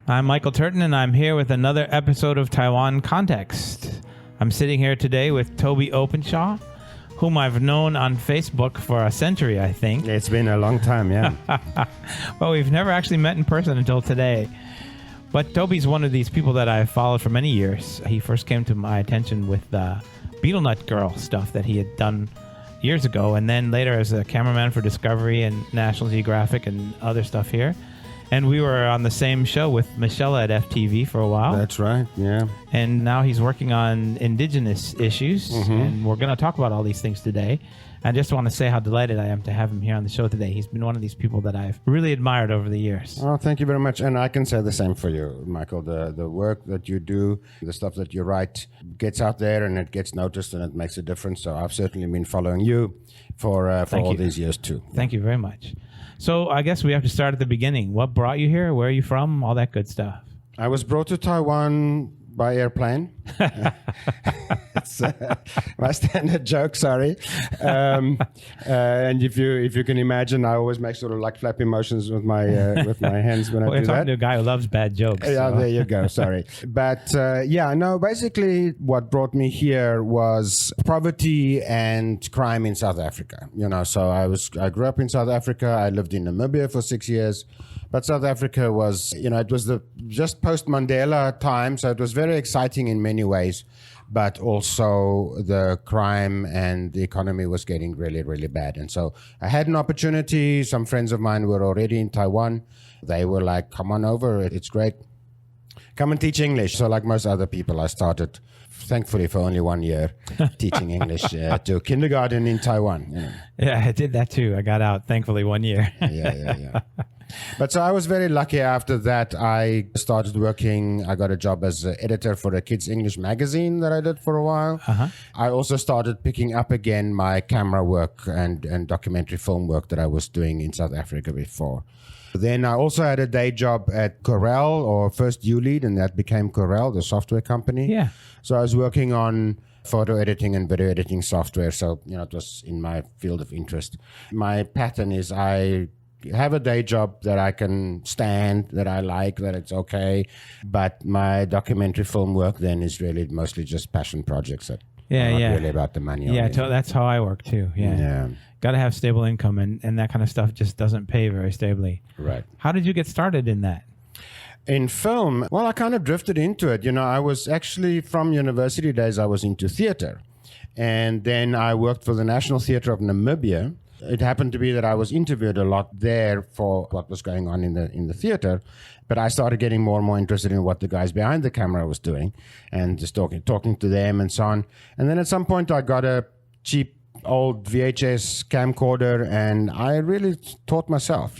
I'm Michael Turton, and I'm here with another episode of Taiwan Context. I'm sitting here today with Tobie Openshaw, whom I've known on Facebook for a century, I think. It's been a long time, yeah. Well, we've never actually met in person until today. But Tobie's one of these people that I've followed for many years. He first came to my attention with the Betelnut Girls stuff that he had done years ago, and then later as a cameraman for Discovery and National Geographic and other stuff here. And we were on the same show with Michelle at FTV for a while. That's right, yeah. And now he's working on indigenous issues, and we're going to talk about all these things today. I just want to say how delighted I am to have him here on the show today. He's been one of these people that I've really admired over the years. Oh, thank you very much. And I can say the same for you, Michael. The work that you do, the stuff that you write gets out there and it gets noticed and it makes a difference. So I've certainly been following you for all these years too. Thank you very much. So I guess we have to start at the beginning. What brought you here? Where are you from? All that good stuff. I was brought to Taiwan by airplane. It's my standard joke, sorry. And if you can imagine, I always make sort of like flappy motions with my hands when I do that. You're talking to a guy who loves bad jokes. Yeah, so. There you go, sorry. But basically what brought me here was poverty and crime in South Africa. You know, so I grew up in South Africa. I lived in Namibia for 6 years. But South Africa was, it was just post-Mandela time, so it was very exciting in many ways, but also the crime and the economy was getting really, really bad. And so I had an opportunity. Some friends of mine were already in Taiwan. They were like, come on over, it's great. Come and teach English. So like most other people, I started, thankfully for only 1 year, teaching English to kindergarten in Taiwan. You know. Yeah, I did that too. I got out, thankfully, 1 year. Yeah. But so I was very lucky. After that, I started working. I got a job as an editor for a kids' English magazine that I did for a while. I also started picking up again my camera work and documentary film work that I was doing in South Africa before. Then I also had a day job at Corel, or first ULEAD, and that became Corel, the software company. Yeah. So I was working on photo editing and video editing software. So, it was in my field of interest. My pattern is I have a day job that I can stand, that I like, that it's okay. But my documentary film work then is really mostly just passion projects that are not really about the money. Yeah, that's how I work too. Yeah. Got to have stable income, and that kind of stuff just doesn't pay very stably. Right. How did you get started in that? In film, well, I kind of drifted into it. I was actually, from university days, I was into theater. And then I worked for the National Theatre of Namibia. It happened to be that I was interviewed a lot there for what was going on in the theater, but I started getting more and more interested in what the guys behind the camera was doing, and just talking to them and so on. And then at some point, I got a cheap old VHS camcorder, and I really taught myself,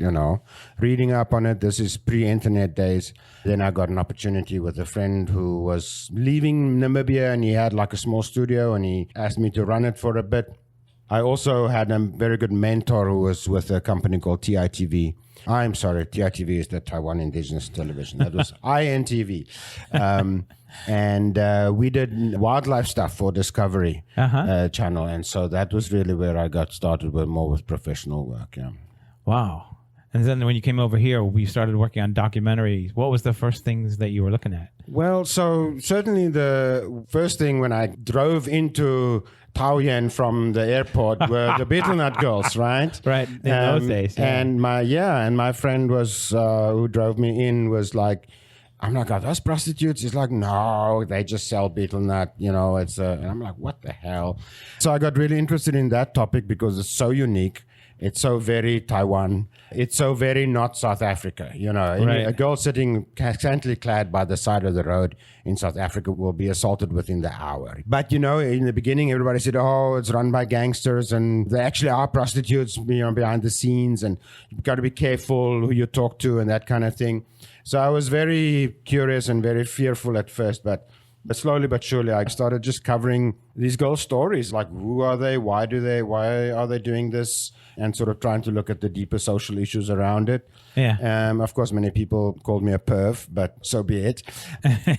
reading up on it. This is pre-internet days. Then I got an opportunity with a friend who was leaving Namibia, and he had like a small studio, and he asked me to run it for a bit. I also had a very good mentor who was with a company called TITV. I'm sorry, TITV is the Taiwan Indigenous Television. That was INTV. And we did wildlife stuff for Discovery channel. And so that was really where I got started with professional work. Yeah. Wow. And then when you came over here, we started working on documentaries. What was the first things that you were looking at? Well, so certainly the first thing when I drove into Taoyuan from the airport were the Betelnut Girls, right? Right, in those days. Yeah. And my friend was who drove me in was like, I'm like, are those prostitutes? He's like, no, they just sell betel nut, it's and I'm like, what the hell? So I got really interested in that topic because it's so unique. It's so very Taiwan. It's so very not South Africa. Right. A girl sitting scantily clad by the side of the road in South Africa will be assaulted within the hour. But, in the beginning, everybody said, oh, it's run by gangsters, and they actually are prostitutes, behind the scenes, and you've got to be careful who you talk to and that kind of thing. So I was very curious and very fearful at first, but slowly but surely, I started just covering these girls' stories, like who are they, why are they doing this, and sort of trying to look at the deeper social issues around it. Yeah. Of course, many people called me a perv, but so be it.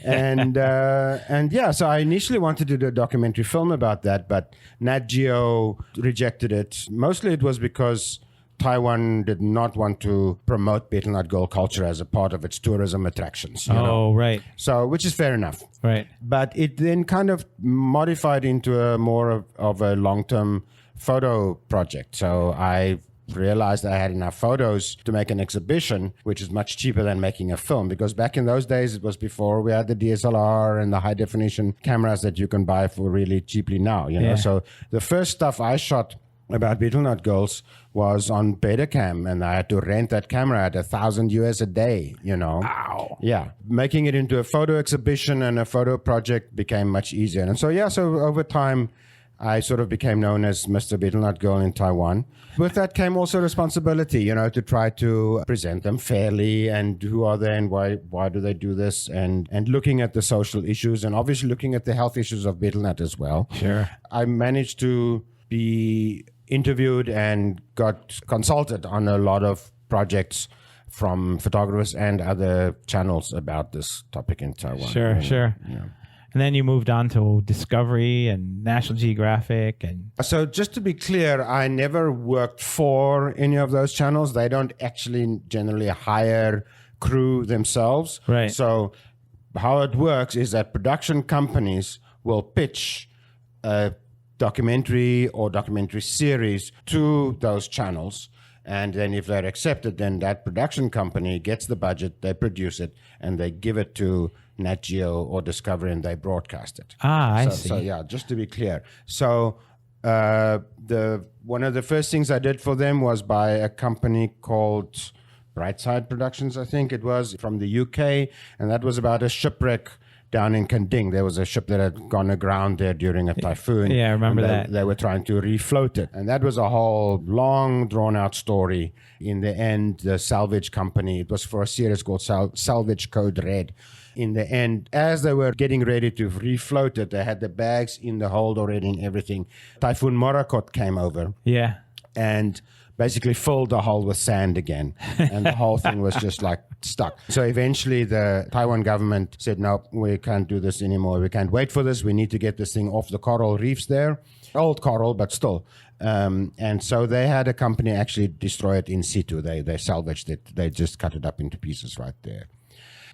and so I initially wanted to do a documentary film about that, but Nat Geo rejected it. Mostly it was because Taiwan did not want to promote Betelnut Girl culture as a part of its tourism attractions. You know? Right. So, which is fair enough. Right. But it then kind of modified into a more of a long-term photo project. So I realized I had enough photos to make an exhibition, which is much cheaper than making a film, because back in those days, it was before we had the DSLR and the high definition cameras that you can buy for really cheaply now, you know. Yeah. So the first stuff I shot about Betelnut Girls was on Betacam, and I had to rent that camera at $1,000 a day, you know. Wow. Yeah. Making it into a photo exhibition and a photo project became much easier. And so, yeah, so over time, I sort of became known as Mr. Betelnut Girl in Taiwan. With that came also responsibility, you know, to try to present them fairly, and who are they and why do they do this, and looking at the social issues, and obviously looking at the health issues of Betelnut as well. Sure. I managed to be interviewed and got consulted on a lot of projects from photographers and other channels about this topic in Taiwan. Sure, sure. Yeah. And then you moved on to Discovery and National Geographic. And So just to be clear, I never worked for any of those channels. They don't actually generally hire crew themselves. Right. So how it works is that production companies will pitch a documentary or documentary series to those channels. And then if they're accepted, then that production company gets the budget, they produce it, and they give it to Nat Geo or Discovery, and they broadcast it. I see. So yeah, just to be clear. So one of the first things I did for them was by a company called Brightside Productions, I think it was, from the UK, and that was about a shipwreck down in Kending. There was a ship that had gone aground there during a typhoon. Yeah, I remember and that. They were trying to refloat it. And that was a whole long, drawn-out story. In the end, the salvage company, it was for a series called Salvage Code Red. In the end, as they were getting ready to refloat it, they had the bags in the hold already and everything. Typhoon Morakot came over. Yeah. And basically filled the hull with sand again. And the whole thing was just like stuck. So eventually the Taiwan government said, no, we can't do this anymore. We can't wait for this. We need to get this thing off the coral reefs there. Old coral, but still. And so they had a company actually destroy it in situ. They salvaged it. They just cut it up into pieces right there.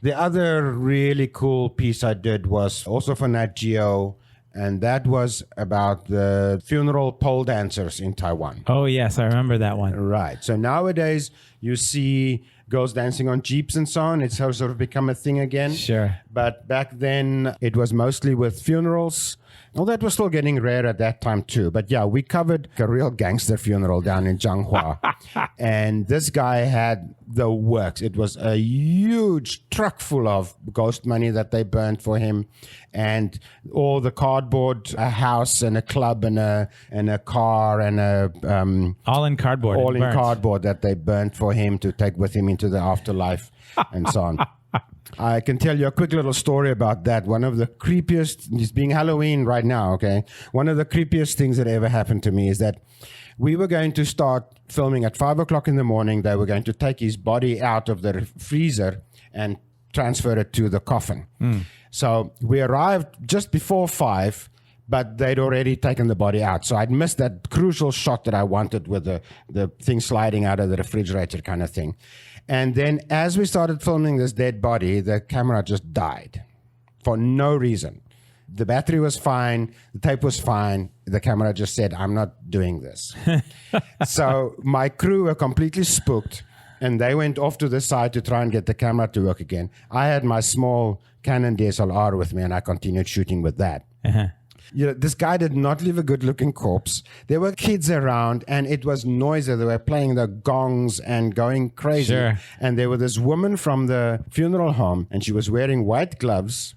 The other really cool piece I did was also for Nat Geo, and that was about the funeral pole dancers in Taiwan. Oh, yes, I remember that one. Right. So nowadays you see girls dancing on jeeps and so on. It's sort of become a thing again. Sure. But back then it was mostly with funerals. Well, that was still getting rare at that time too. But yeah, we covered a real gangster funeral down in Changhua. And this guy had the works. It was a huge truck full of ghost money that they burned for him. And all the cardboard, a house and a club and a car and a... all in cardboard. all in burnt. cardboard that they burnt for him to take with him into the afterlife and so on. I can tell you a quick little story about that. One of the creepiest, it's being Halloween right now, okay? One of the creepiest things that ever happened to me is that we were going to start filming at 5 o'clock in the morning. They were going to take his body out of the freezer and transfer it to the coffin. So we arrived just before 5, but they'd already taken the body out. So I'd missed that crucial shot that I wanted with the thing sliding out of the refrigerator kind of thing. And then as we started filming this dead body, the camera just died for no reason. The battery was fine. The tape was fine. The camera just said, I'm not doing this. So my crew were completely spooked, and they went off to the side to try and get the camera to work again. I had my small Canon DSLR with me, and I continued shooting with that. Uh-huh. You know, this guy did not leave a good-looking corpse. There were kids around, and it was noisy. They were playing the gongs and going crazy. Sure. And there was this woman from the funeral home, and she was wearing white gloves,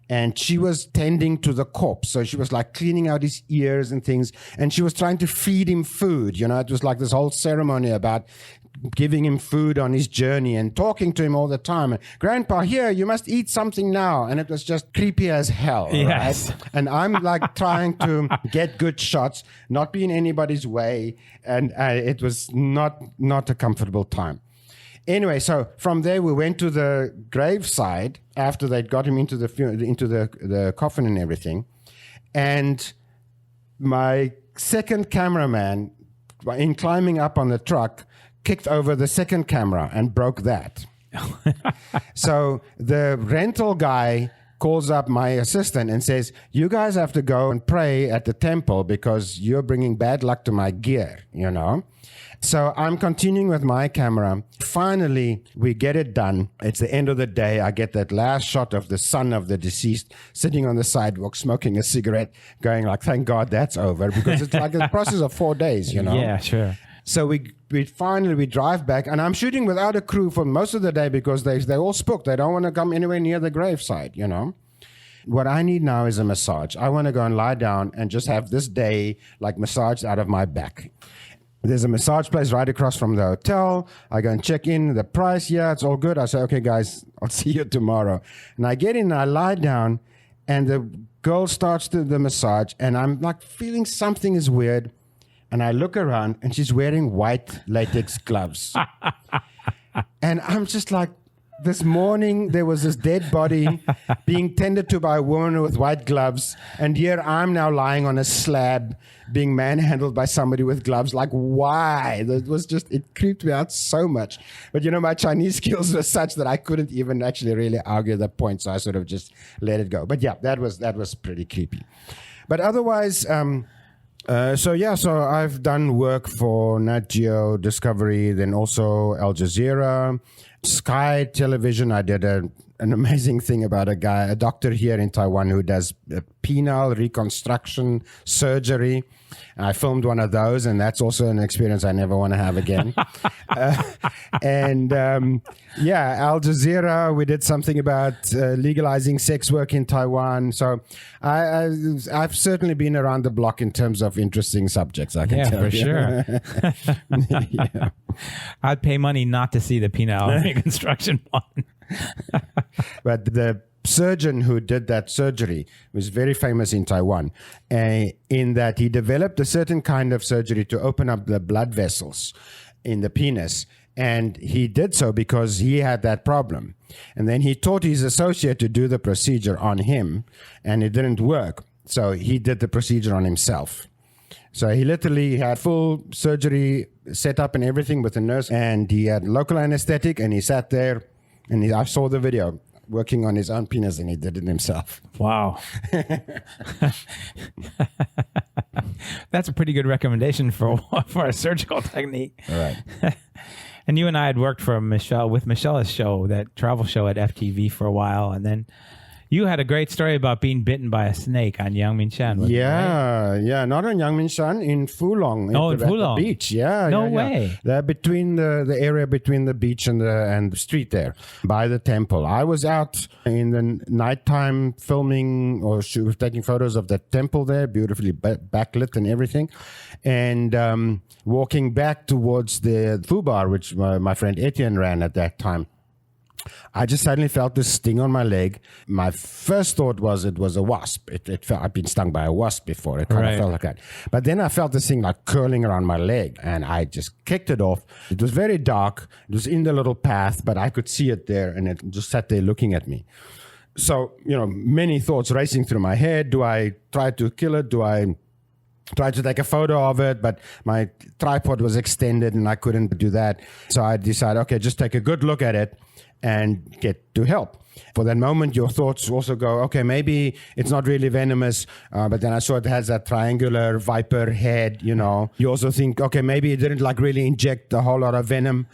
and she was tending to the corpse. So she was like cleaning out his ears and things, and she was trying to feed him food. You know, it was like this whole ceremony about giving him food on his journey and talking to him all the time. Grandpa, here, you must eat something now. And it was just creepy as hell. Yes. Right? And I'm like trying to get good shots, not be in anybody's way. And it was not a comfortable time. Anyway, so from there we went to the graveside after they'd got him into the coffin and everything. And my second cameraman, in climbing up on the truck, kicked over the second camera and broke that. So the rental guy calls up my assistant and says, you guys have to go and pray at the temple because you're bringing bad luck to my gear, you know. So I'm continuing with my camera. Finally, we get it done. It's the end of the day. I get that last shot of the son of the deceased sitting on the sidewalk, smoking a cigarette, going like, thank God that's over, because it's like a process of 4 days, you know. Yeah, sure. So we finally drive back, and I'm shooting without a crew for most of the day because they all spooked. They don't want to come anywhere near the graveside, you know. What I need now is a massage. I want to go and lie down and just have this day like massaged out of my back. There's a massage place right across from the hotel. I go and check in. The price, yeah, it's all good. I say, okay, guys, I'll see you tomorrow. And I get in, I lie down, and the girl starts the massage, and I'm like feeling something is weird. And I look around, and she's wearing white latex gloves. And I'm just like, this morning, there was this dead body being tended to by a woman with white gloves. And here I'm now lying on a slab being manhandled by somebody with gloves. Like, why? That was just, it creeped me out so much. But, you know, my Chinese skills were such that I couldn't even actually really argue the point. So I sort of just let it go. But yeah, that was pretty creepy. But otherwise, so I've done work for Nat Geo, Discovery, then also Al Jazeera, Sky Television. I did an amazing thing about a doctor here in Taiwan who does penile reconstruction surgery. I filmed one of those, and that's also an experience I never want to have again. Al Jazeera, we did something about legalizing sex work in Taiwan. So I've certainly been around the block in terms of interesting subjects, I can tell you. Yeah, for sure. Yeah. I'd pay money not to see the penile reconstruction one. But the surgeon who did that surgery was very famous in Taiwan, in that he developed a certain kind of surgery to open up the blood vessels in the penis. And he did so because he had that problem. And then he taught his associate to do the procedure on him, and it didn't work. So he did the procedure on himself. So he literally had full surgery set up and everything with a nurse, and he had local anesthetic, and he sat there, and I saw the video working on his own penis, and he did it himself. Wow. That's a pretty good recommendation for a surgical technique. All right. And you and I had worked with Michelle's show, that travel show at FTV for a while, and then you had a great story about being bitten by a snake on Yangmingshan. Yeah, not on Yangmingshan, in Fulong. Oh, in Fulong. At the beach, yeah. No yeah, way. Yeah. They're between the area between the beach and the street there, by the temple. I was out in the nighttime filming or taking photos of the temple there, beautifully backlit and everything, and walking back towards the food bar, which my friend Etienne ran at that time. I just suddenly felt this sting on my leg. My first thought was it was a wasp. It felt I'd been stung by a wasp before. It kind of felt like that. But then I felt this thing like curling around my leg, and I just kicked it off. It was very dark. It was in the little path, but I could see it there, and it just sat there looking at me. So, many thoughts racing through my head. Do I try to kill it? Do I try to take a photo of it? But my tripod was extended, and I couldn't do that. So I decided, okay, just take a good look at it and get to help. For that moment, your thoughts also go, okay, maybe it's not really venomous, but then I saw it has that triangular viper head, You also think, okay, maybe it didn't really inject a whole lot of venom.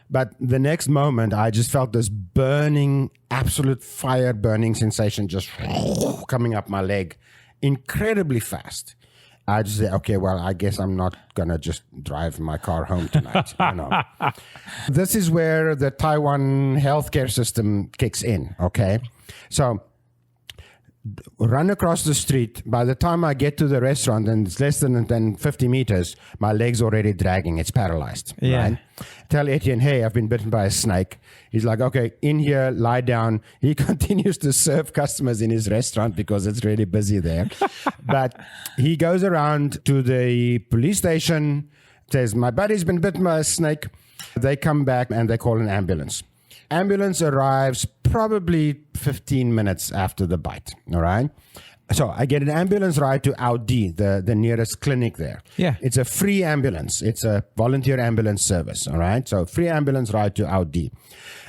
But the next moment, I just felt this burning, absolute fire burning sensation just coming up my leg incredibly fast. I just said, okay, well, I guess I'm not going to just drive my car home tonight. This is where the Taiwan healthcare system kicks in, okay? So run across the street. By the time I get to the restaurant, and it's less than 50 meters, my leg's already dragging. It's paralyzed. Yeah. Right? Tell Etienne, hey, I've been bitten by a snake. He's like, okay, in here, lie down. He continues to serve customers in his restaurant because it's really busy there. But he goes around to the police station, says, my buddy's been bitten by a snake. They come back and they call an ambulance. Ambulance arrives probably 15 minutes after the bite, all right? So I get an ambulance ride to Audi, the nearest clinic there. Yeah. It's a free ambulance. It's a volunteer ambulance service, all right? So free ambulance ride to Audi.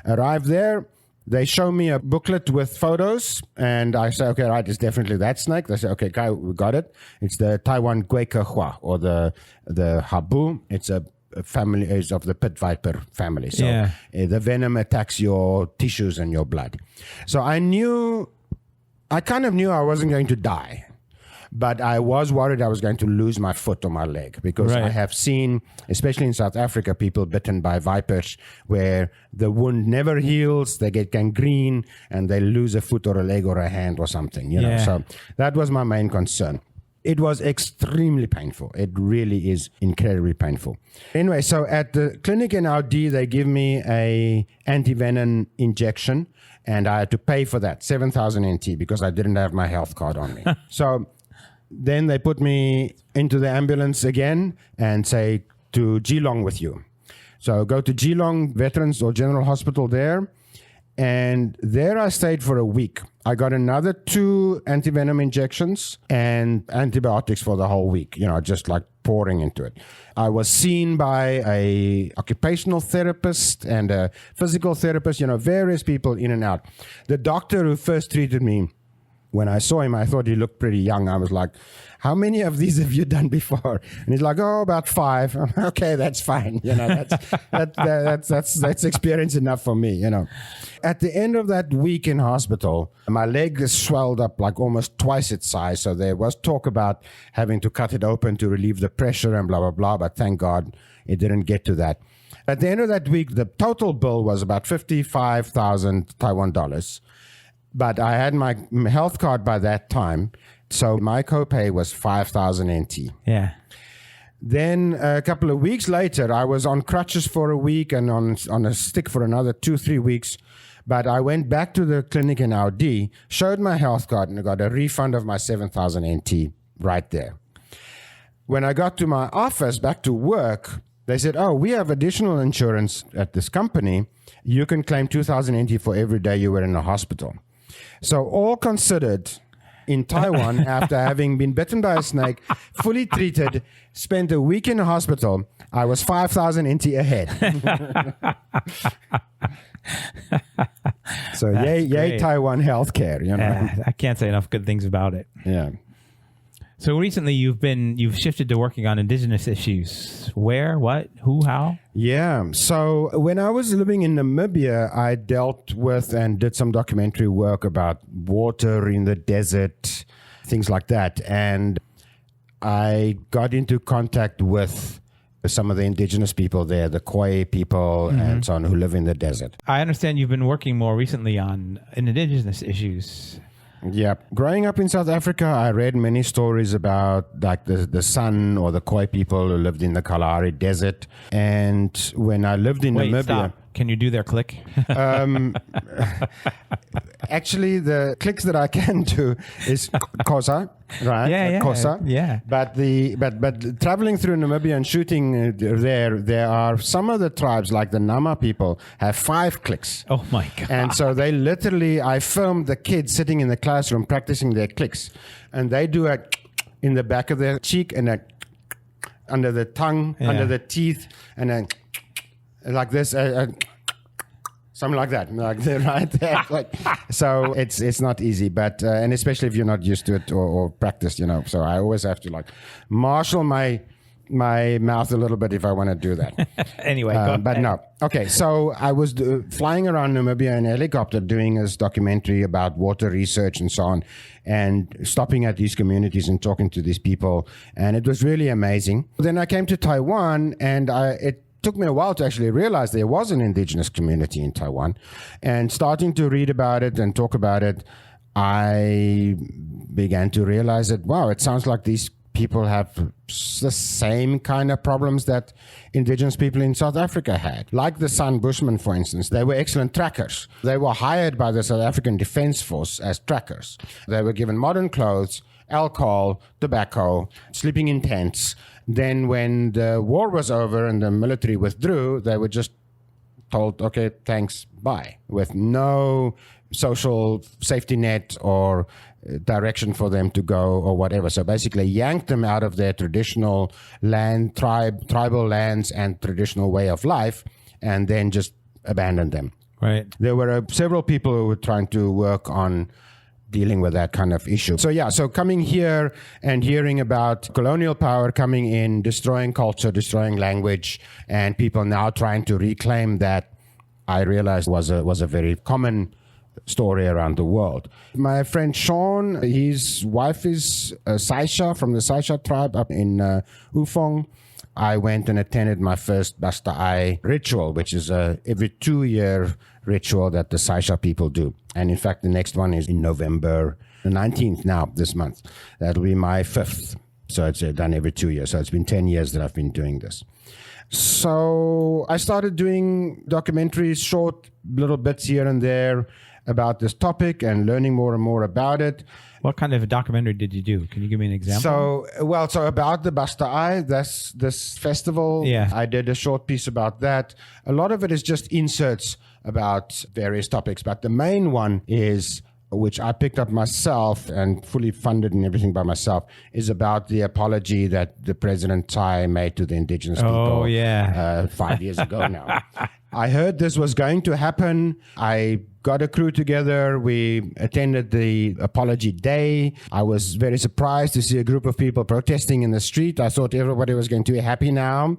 Arrive there. They show me a booklet with photos, and I say, okay, right, it's definitely that snake. They say, okay, guy, we got it. It's the Taiwan Guekehua, or the habu. It's a family is of the pit viper family. So the venom attacks your tissues and your blood. So I kind of knew I wasn't going to die, but I was worried I was going to lose my foot or my leg, because I have seen, especially in South Africa, people bitten by vipers where the wound never heals, they get gangrene, and they lose a foot or a leg or a hand or something, you know. So that was my main concern. It was extremely painful. It really is incredibly painful. Anyway, so at the clinic in Audi, they give me a antivenom injection, and I had to pay for that, 7,000 NT, because I didn't have my health card on me. So then they put me into the ambulance again and say, to Geelong with you. So go to Geelong Veterans or General Hospital there. And there I stayed for a week. I got another 2 antivenom injections and antibiotics for the whole week, you know, just like pouring into it. I was seen by a occupational therapist and a physical therapist, you know, various people in and out. The doctor who first treated me, when I saw him, I thought he looked pretty young. I was like, how many of these have you done before? And he's like, oh, about 5. Okay, that's fine. You know, that's experience enough for me, you know. At the end of that week in hospital, my leg swelled up like almost twice its size. So there was talk about having to cut it open to relieve the pressure and blah, blah, blah. But thank God it didn't get to that. At the end of that week, the total bill was about 55,000 Taiwan dollars. But I had my health card by that time, so my copay was 5,000 NT. Yeah. Then a couple of weeks later, I was on crutches for a week and on a stick for another 2-3 weeks. But I went back to the clinic in Audi, showed my health card, and I got a refund of my 7,000 NT right there. When I got to my office, back to work, they said, oh, we have additional insurance at this company. You can claim 2,000 NT for every day you were in the hospital. So all considered, in Taiwan, after having been bitten by a snake, fully treated, spent a week in a hospital, I was 5,000 NT ahead. So yay Taiwan healthcare, you know. I can't say enough good things about it. Yeah. So recently you've shifted to working on indigenous issues. Where, what, who, how? Yeah. So when I was living in Namibia, I dealt with and did some documentary work about water in the desert, things like that. And I got into contact with some of the indigenous people there, the Khoi people and so on, who live in the desert. I understand you've been working more recently on indigenous issues. Yeah. Growing up in South Africa, I read many stories about like the San or the Khoi people who lived in the Kalahari Desert. And when I lived in Namibia... Stop. Can you do their click? Actually, the clicks that I can do is Kosa, right? Kosa. Yeah. But traveling through Namibia and shooting there are some of the tribes, like the Nama people, have 5 clicks. Oh my God. And so they literally, I filmed the kids sitting in the classroom practicing their clicks. And they do a in the back of their cheek and a under the tongue, under the teeth, and then like this, something like that, like right there. Like, so it's not easy, but and especially if you're not used to it or practiced, you know. So I always have to like marshal my mouth a little bit if I want to do that. Anyway, but no. Okay, so I was flying around Namibia in a helicopter doing this documentary about water research and so on, and stopping at these communities and talking to these people, and it was really amazing. Then I came to Taiwan, and it took me a while to actually realize there was an indigenous community in Taiwan. And starting to read about it and talk about it, I began to realize that, wow, it sounds like these people have the same kind of problems that indigenous people in South Africa had. Like the San Bushmen, for instance, they were excellent trackers. They were hired by the South African Defence Force as trackers. They were given modern clothes, alcohol, tobacco, sleeping in tents. Then when the war was over and the military withdrew, they would just told, okay, thanks, bye, with no social safety net or direction for them to go or whatever. So basically yanked them out of their traditional land, tribal lands and traditional way of life, and then just abandoned them. Right. There were several people who were trying to work on dealing with that kind of issue. So coming here and hearing about colonial power coming in, destroying culture, destroying language, and people now trying to reclaim that, I realized was a very common story around the world. My friend Sean, his wife is Saisha from the Saisha tribe up in Ufong. I went and attended my first Basta-ai ritual, which is every 2-year ritual that the Saisha people do. And in fact, the next one is in November the 19th now, this month. That'll be my 5th. So it's done every 2 years. So it's been 10 years that I've been doing this. So I started doing documentaries, short little bits here and there about this topic and learning more and more about it. What kind of a documentary did you do? Can you give me an example? So about the Basta-ai, this festival, yeah. I did a short piece about that. A lot of it is just inserts about various topics, but the main one is, which I picked up myself and fully funded and everything by myself, is about the apology that the President Tsai made to the indigenous people 5 years ago now. I heard this was going to happen. I got a crew together. We attended the apology day. I was very surprised to see a group of people protesting in the street. I thought everybody was going to be happy now,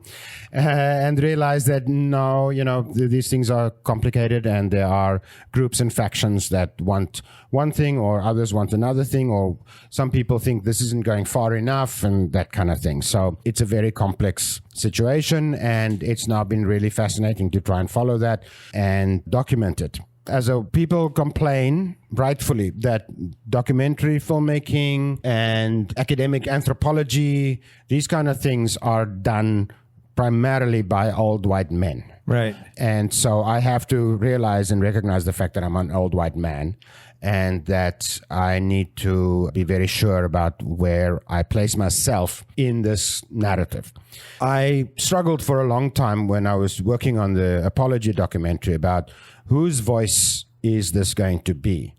and realized that no, these things are complicated, and there are groups and factions that want one thing or others want another thing, or some people think this isn't going far enough and that kind of thing. So it's a very complex situation, and it's now been really fascinating to try and follow that and document it. As people complain, rightfully, that documentary filmmaking and academic anthropology, these kind of things are done primarily by old white men. Right. And so I have to realize and recognize the fact that I'm an old white man, and that I need to be very sure about where I place myself in this narrative. I struggled for a long time when I was working on the apology documentary about whose voice is this going to be.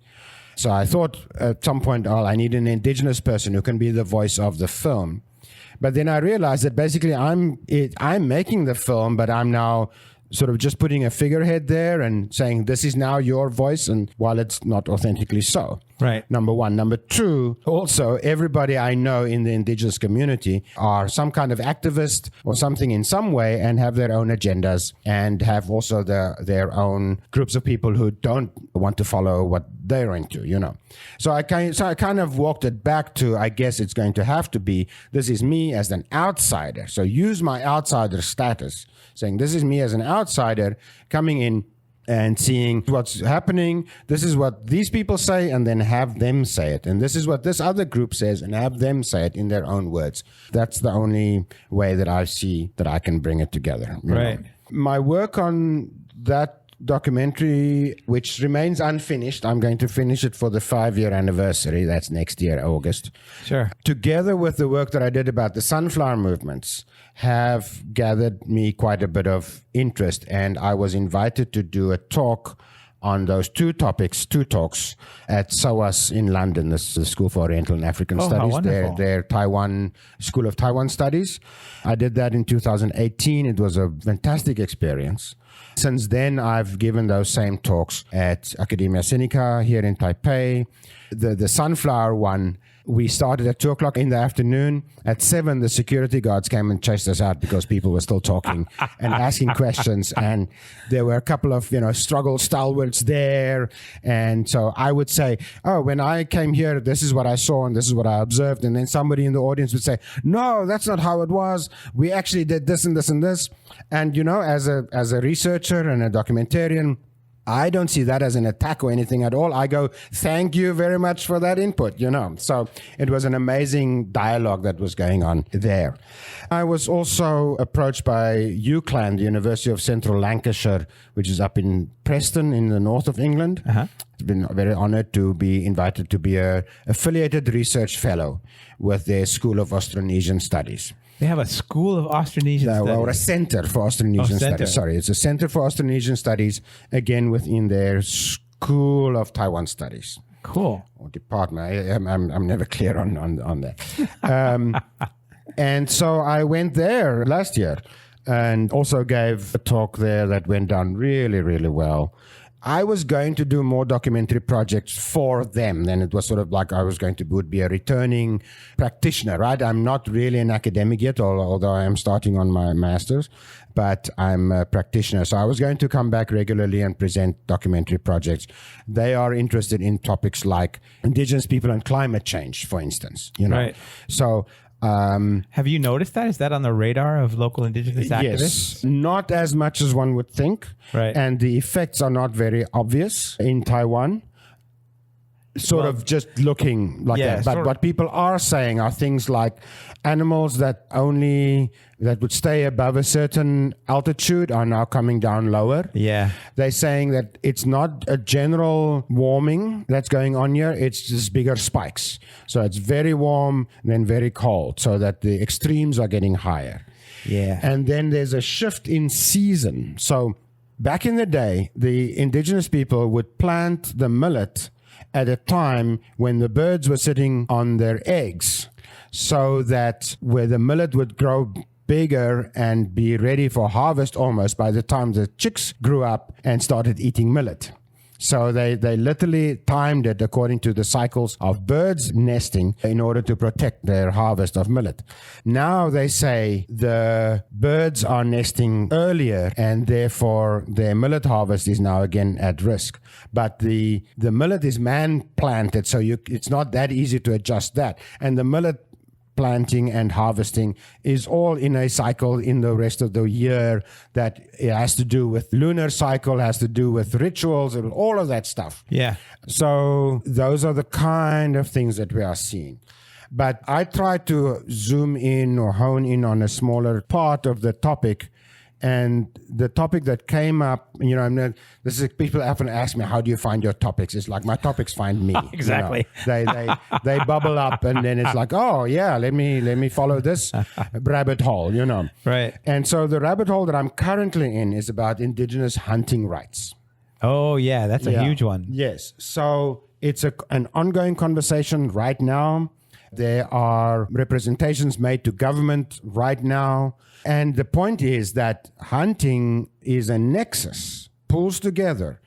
So I thought at some point, I need an indigenous person who can be the voice of the film. But then I realized that basically I'm making the film, but I'm now sort of just putting a figurehead there and saying, this is now your voice, and while it's not authentically so. Right. Number one. Number two, also, everybody I know in the indigenous community are some kind of activist or something in some way, and have their own agendas, and have also their own groups of people who don't want to follow what they're into, So I kind of walked it back to, I guess it's going to have to be, this is me as an outsider. So use my outsider status, saying this is me as an outsider coming in and seeing what's happening. This is what these people say, and then have them say it. And this is what this other group says, and have them say it in their own words. That's the only way that I see that I can bring it together. Right. My work on that documentary, which remains unfinished, I'm going to finish it for the 5-year anniversary. That's next year, August. Sure. Together with the work that I did about the sunflower movements, have gathered me quite a bit of interest, and I was invited to do a talk on those two talks at SOAS in London, the School for Oriental and African Studies, their Taiwan School of Taiwan Studies. I did that in 2018. It was a fantastic experience. Since then, I've given those same talks at Academia Sinica here in Taipei. The sunflower one, we started at 2:00 in the afternoon. At 7, the security guards came and chased us out because people were still talking and asking questions. And there were a couple of, struggle stalwarts there. And so I would say, when I came here, this is what I saw and this is what I observed. And then somebody in the audience would say, no, that's not how it was. We actually did this and this and this. And, as a researcher and a documentarian, I don't see that as an attack or anything at all. I go, thank you very much for that input, So it was an amazing dialogue that was going on there. I was also approached by UCLan, the University of Central Lancashire, which is up in Preston in the north of England. Uh-huh. I've been very honored to be invited to be a affiliated research fellow with their School of Austronesian Studies. They have a school of Austronesian studies. Or a center for Austronesian center. studies. Sorry, it's a center for Austronesian studies, again within their School of Taiwan Studies. Cool. Or department. I'm never clear on that. And so I went there last year and also gave a talk there that went down really, really well. I was going to do more documentary projects for them. Then it was sort of like I was going to would be a returning practitioner, right? I'm not really an academic yet, although I am starting on my master's, but I'm a practitioner. So I was going to come back regularly and present documentary projects. They are interested in topics like indigenous people and climate change, for instance. Right. So have you noticed that? Is that on the radar of local indigenous activists? Yes, not as much as one would think. Right. And the effects are not very obvious in Taiwan. Sort of just looking like that. But what people are saying are things like animals that would stay above a certain altitude are now coming down lower. Yeah. They're saying that it's not a general warming that's going on here. It's just bigger spikes. So it's very warm, then very cold, so that the extremes are getting higher. Yeah. And then there's a shift in season. So back in the day, the indigenous people would plant the millet at a time when the birds were sitting on their eggs, so that where the millet would grow bigger and be ready for harvest almost by the time the chicks grew up and started eating millet. So they literally timed it according to the cycles of birds nesting in order to protect their harvest of millet. Now they say the birds are nesting earlier and therefore their millet harvest is now again at risk. But the millet is man-planted, so it's not that easy to adjust that. And the millet planting and harvesting is all in a cycle in the rest of the year that it has to do with lunar cycle, has to do with rituals, and all of that stuff. Yeah. So those are the kind of things that we are seeing. But I try to zoom in or hone in on a smaller part of the topic. And the topic that came up, this is people often ask me, how do you find your topics? It's like my topics find me. Exactly. They bubble up, and then it's like, oh yeah, let me follow this rabbit hole, Right. And so the rabbit hole that I'm currently in is about indigenous hunting rights. Oh yeah, that's a huge one. Yes. So it's an ongoing conversation right now. There are representations made to government right now. And the point is that hunting is a nexus, pulls together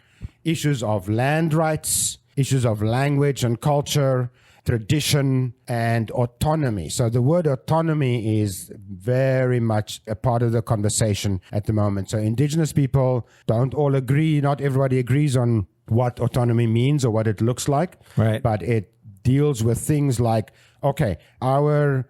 issues of land rights, issues of language and culture, tradition, and autonomy. So the word autonomy is very much a part of the conversation at the moment. So indigenous people don't all agree. Not everybody agrees on what autonomy means or what it looks like. Right. But it deals with things like, okay, our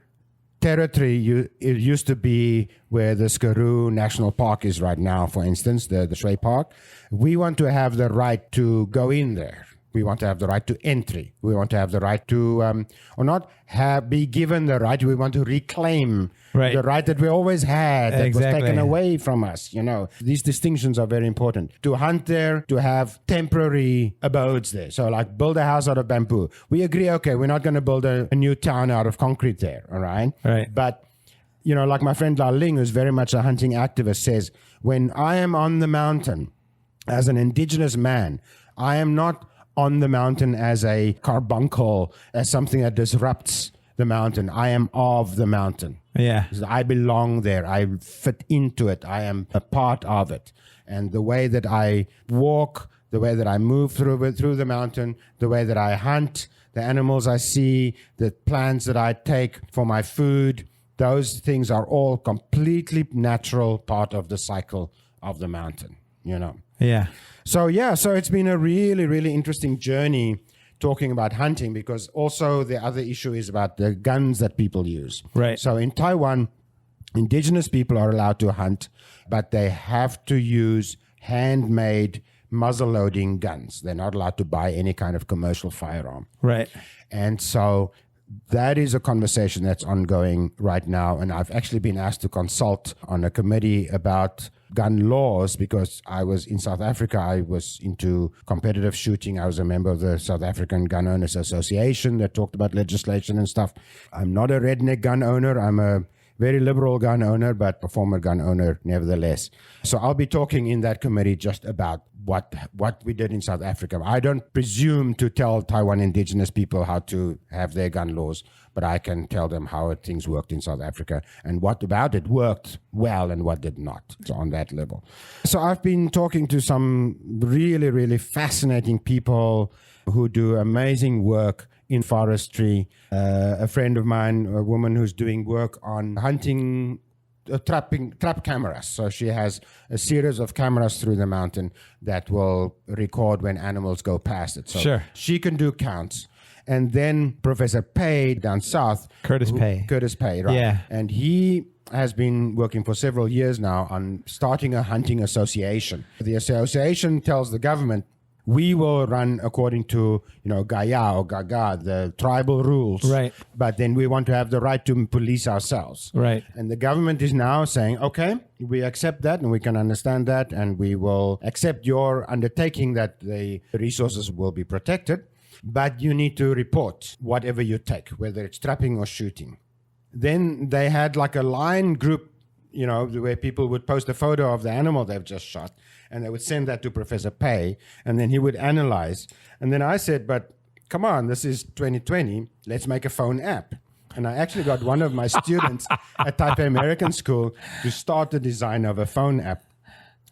territory, it used to be where the Skaroo National Park is right now, for instance, the Shui Park. We want to have the right to go in there. We want to have the right to entry. We want to have the right to, or not be given the right. We want to reclaim the right that we always had that was taken away from us. These distinctions are very important. To hunt there, to have temporary abodes there. So like build a house out of bamboo. We agree, okay, we're not going to build a new town out of concrete there, all right? Right. But, like my friend La Ling, who's very much a hunting activist, says, when I am on the mountain as an indigenous man, I am not on the mountain as a carbuncle, as something that disrupts the mountain. I am of the mountain. Yeah. I belong there. I fit into it. I am a part of it. And the way that I walk, the way that I move through the mountain, the way that I hunt, the animals I see, the plants that I take for my food, those things are all completely natural part of the cycle of the mountain, Yeah. So it's been a really, really interesting journey talking about hunting, because also the other issue is about the guns that people use. Right. So in Taiwan, indigenous people are allowed to hunt, but they have to use handmade muzzle-loading guns. They're not allowed to buy any kind of commercial firearm. Right. And so that is a conversation that's ongoing right now. And I've actually been asked to consult on a committee about gun laws, because I was in South Africa. I was into competitive shooting. I was a member of the South African Gun Owners Association that talked about legislation and stuff. I'm not a redneck gun owner. I'm a very liberal gun owner, but a former gun owner nevertheless. So I'll be talking in that committee just about what we did in South Africa. I don't presume to tell Taiwan indigenous people how to have their gun laws, but I can tell them how things worked in South Africa and what about it worked well and what did not. So on that level. So I've been talking to some really, really fascinating people who do amazing work in forestry. A friend of mine, a woman who's doing work on hunting trap cameras. So she has a series of cameras through the mountain that will record when animals go past it. So Sure. she can do counts. And then Professor Pei down south. Curtis Pei, right. Yeah. And he has been working for several years now on starting a hunting association. The association tells the government, we will run according to, Gaia or Gaga, the tribal rules. Right. But then we want to have the right to police ourselves. Right. And the government is now saying, okay, we accept that and we can understand that and we will accept your undertaking that the resources will be protected. But you need to report whatever you take, whether it's trapping or shooting. Then they had like a line group, where people would post a photo of the animal they've just shot, and they would send that to Professor Pei, and then he would analyze. And then I said, but come on, this is 2020, let's make a phone app. And I actually got one of my students at Taipei American School to start the design of a phone app,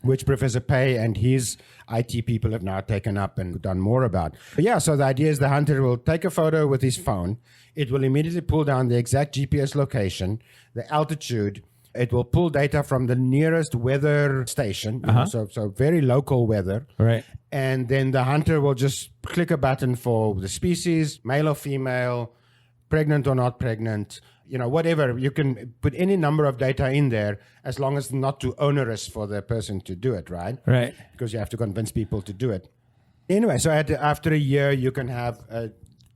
which Professor Pei and his IT people have now taken up and done more about. But yeah, so the idea is the hunter will take a photo with his phone. It will immediately pull down the exact GPS location, the altitude. It will pull data from the nearest weather station, so very local weather. Right. And then the hunter will just click a button for the species, male or female, pregnant or not pregnant, whatever. You can put any number of data in there as long as not too onerous for the person to do it, right? Right. Because you have to convince people to do it. Anyway, so after a year, you can have a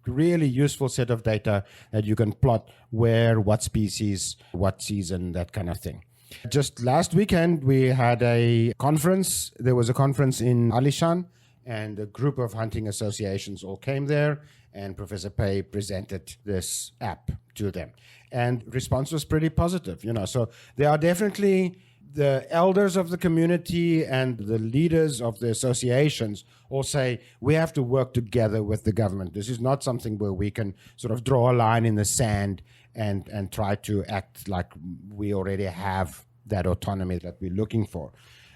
really useful set of data that you can plot where, what species, what season, that kind of thing. Just last weekend, we had a conference. There was a conference in Alishan, and a group of hunting associations all came there, and Professor Pei presented this app to them. And response was pretty positive, So there are definitely the elders of the community and the leaders of the associations all say, we have to work together with the government. This is not something where we can sort of draw a line in the sand and try to act like we already have that autonomy that we're looking for.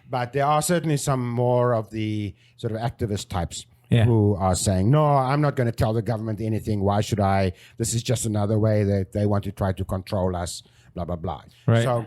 But there are certainly some more of the sort of activist types who are saying, no, I'm not going to tell the government anything. Why should I? This is just another way that they want to try to control us, blah, blah, blah. Right.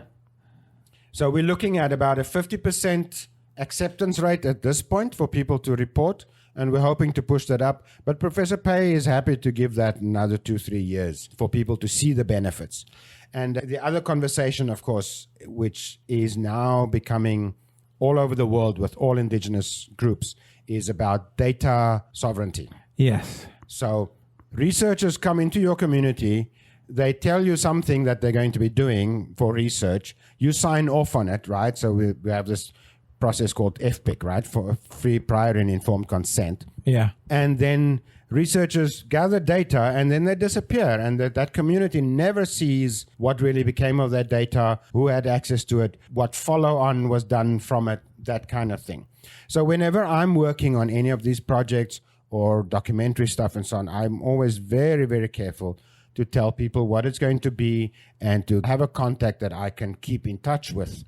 So we're looking at about a 50% acceptance rate at this point for people to report, and we're hoping to push that up. But Professor Pei is happy to give that another 2-3 years for people to see the benefits. And the other conversation, of course, which is now becoming all over the world with all indigenous groups, is about data sovereignty. Yes. So researchers come into your community, they tell you something that they're going to be doing for research. You sign off on it, right? So we have this process called FPIC, right? For free, prior, and informed consent. Yeah. And then researchers gather data and then they disappear. And that community never sees what really became of that data, who had access to it, what follow-on was done from it, that kind of thing. So whenever I'm working on any of these projects or documentary stuff and so on, I'm always very, very careful to tell people what it's going to be and to have a contact that I can keep in touch with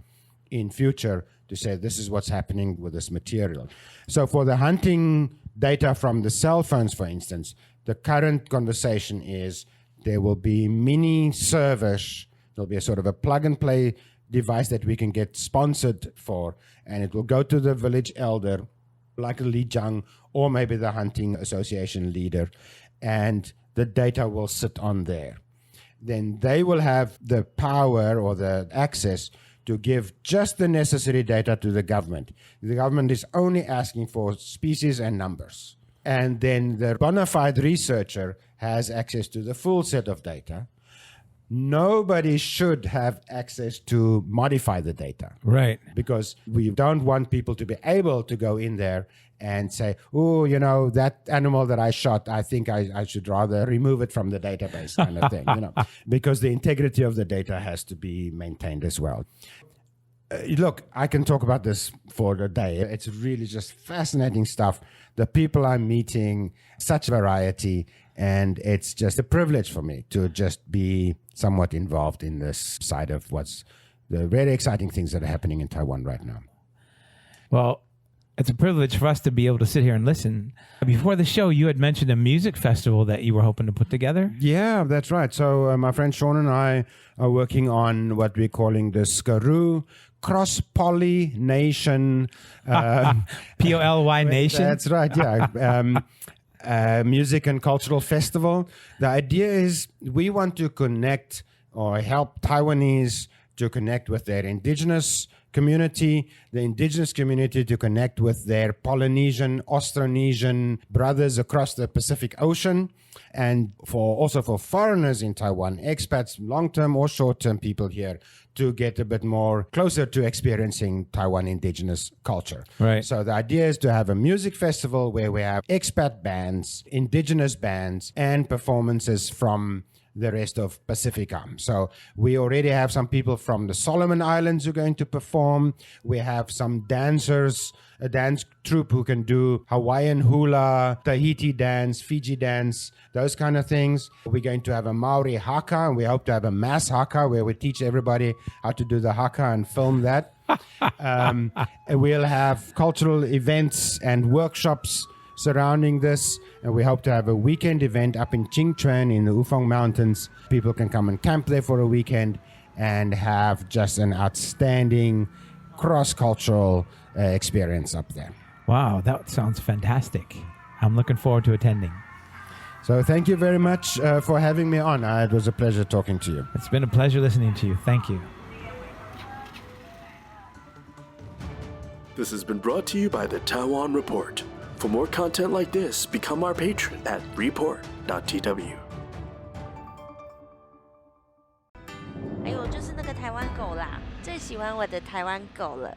in future to say this is what's happening with this material. So for the hunting data from the cell phones, for instance, the current conversation is there will be mini servers. There'll be a sort of a plug-and-play device that we can get sponsored for, and it will go to the village elder, like a Li Jiang, or maybe the hunting association leader, and the data will sit on there. Then they will have the power or the access to give just the necessary data to the government. The government is only asking for species and numbers. And then the bona fide researcher has access to the full set of data. Nobody should have access to modify the data. Right. Because we don't want people to be able to go in there and say, oh, that animal that I shot, I think I should rather remove it from the database kind of thing, because the integrity of the data has to be maintained as well. Look, I can talk about this for the day. It's really just fascinating stuff. The people I'm meeting, such variety, and it's just a privilege for me to just be somewhat involved in this side of what's the very exciting things that are happening in Taiwan right now. Well, it's a privilege for us to be able to sit here and listen. Before the show, you had mentioned a music festival that you were hoping to put together. Yeah, that's right. So my friend Sean and I are working on what we're calling the Skaroo Cross-Pollination. P-O-L-Y Nation? That's right, yeah. Music and cultural festival. The idea is we want to connect or help Taiwanese to connect with their indigenous community, the indigenous community to connect with their Polynesian, Austronesian brothers across the Pacific Ocean, and also for foreigners in Taiwan, expats, long-term or short-term people here, to get a bit more closer to experiencing Taiwan indigenous culture. Right. So the idea is to have a music festival where we have expat bands, indigenous bands, and performances from the rest of Pacifica. So we already have some people from the Solomon Islands who are going to perform. We have some dancers, a dance troupe who can do Hawaiian hula, Tahiti dance, Fiji dance, those kind of things. We're going to have a Maori haka, and we hope to have a mass haka where we teach everybody how to do the haka and film that. We'll have cultural events and workshops surrounding this, and we hope to have a weekend event up in Qingchuan in the Ufeng Mountains. People can come and camp there for a weekend and have just an outstanding cross-cultural experience up there. Wow, that sounds fantastic. I'm looking forward to attending. So thank you very much for having me on. It was a pleasure talking to you. It's been a pleasure listening to you. Thank you. This has been brought to you by the Taiwan Report. For more content like this, become our patron at report.tw. 哎呦，就是那个台湾狗啦，最喜欢我的台湾狗了。